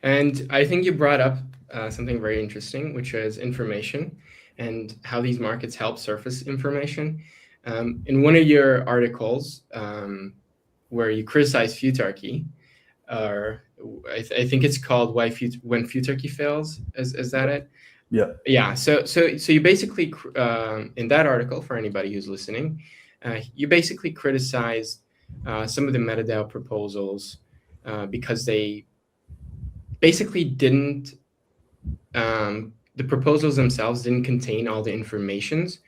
And I think you brought up something very interesting, which is information and how these markets help surface information. In one of your articles, where you criticize futarchy, or I think it's called When Futarchy Fails. Is that it? Yeah. Yeah. So you basically, in that article, for anybody who's listening, you basically criticized some of the MetaDAO proposals because they basically didn't. The proposals themselves didn't contain all the informations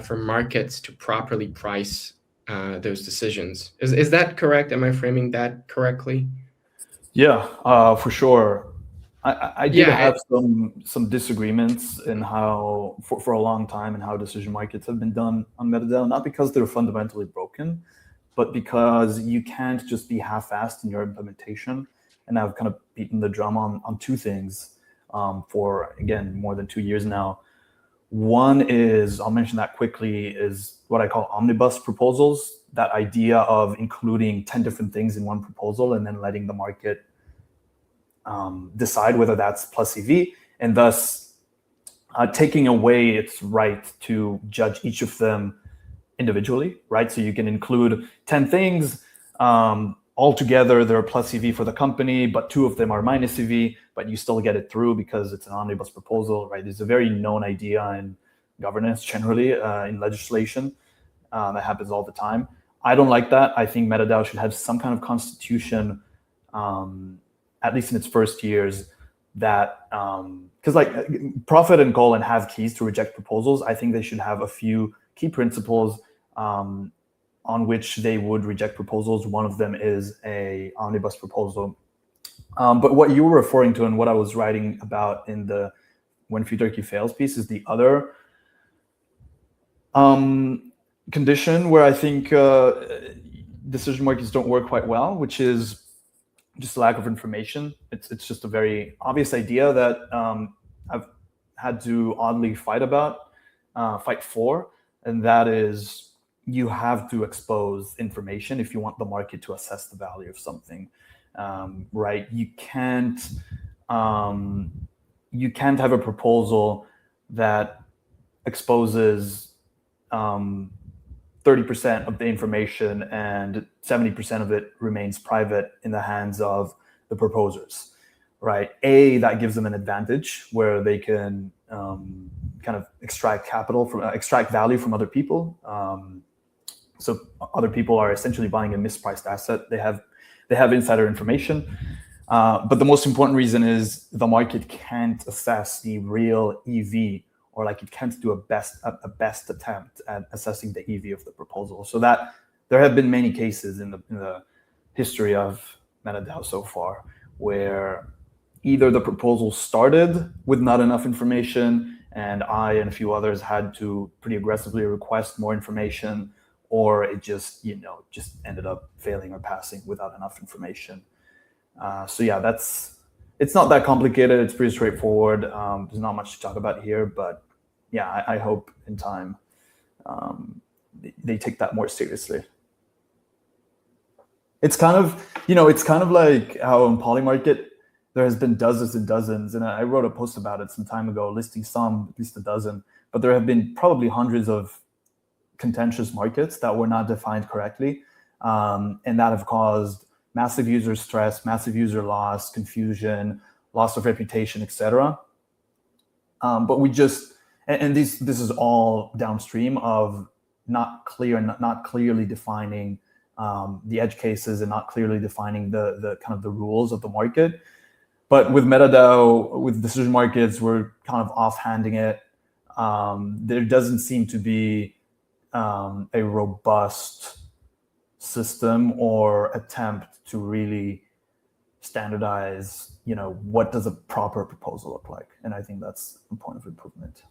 for markets to properly price those decisions. Is that correct? Am I framing that correctly? Yeah, for sure. I did Yeah. have some disagreements in how, for a long time, in how decision markets have been done on MetaDAO, not because they're fundamentally broken, but because you can't just be half-assed in your implementation. And I've kind of beaten the drum on two things for, again, more than 2 years now. One is, I'll mention that quickly, is what I call omnibus proposals. That idea of including 10 different things in one proposal and then letting the market decide whether that's plus EV, and thus taking away its right to judge each of them individually, right? So you can include 10 things. Altogether, they're plus EV for the company, but 2 of them are minus EV, but you still get it through because it's an omnibus proposal, right? It's a very known idea in governance generally, in legislation. That happens all the time. I don't like that. I think MetaDAO should have some kind of constitution, at least in its first years, that, because like Prophet and Colin have keys to reject proposals. I think they should have a few key principles on which they would reject proposals. One of them is a omnibus proposal. But what you were referring to and what I was writing about in the When Futarchy Fails piece is the other condition where I think decision markets don't work quite well, which is just lack of information. It's just a very obvious idea that I've had to oddly fight for, and that is you have to expose information if you want the market to assess the value of something, right? You can't have a proposal that exposes 30% of the information and 70% of it remains private in the hands of the proposers, right? That gives them an advantage where they can kind of extract value from other people. So other people are essentially buying a mispriced asset. They have insider information. But the most important reason is the market can't assess the real EV, or like it can't do a best attempt at assessing the EV of the proposal. So that there have been many cases in the history of MetaDAO so far where either the proposal started with not enough information and I and a few others had to pretty aggressively request more information, or it just ended up failing or passing without enough information. So yeah, it's not that complicated. It's pretty straightforward. There's not much to talk about here, but yeah, I hope in time they take that more seriously. It's kind of like how in Polymarket there has been dozens and dozens, and I wrote a post about it some time ago listing at least a dozen, but there have been probably hundreds of contentious markets that were not defined correctly, and that have caused massive user stress, massive user loss, confusion, loss of reputation, etc. But this is all downstream of not clearly defining the edge cases and not clearly defining the kind of the rules of the market. But with MetaDAO, with decision markets, we're kind of offhanding it. There doesn't seem to be a robust system or attempt to really standardize, what does a proper proposal look like? And I think that's a point of improvement.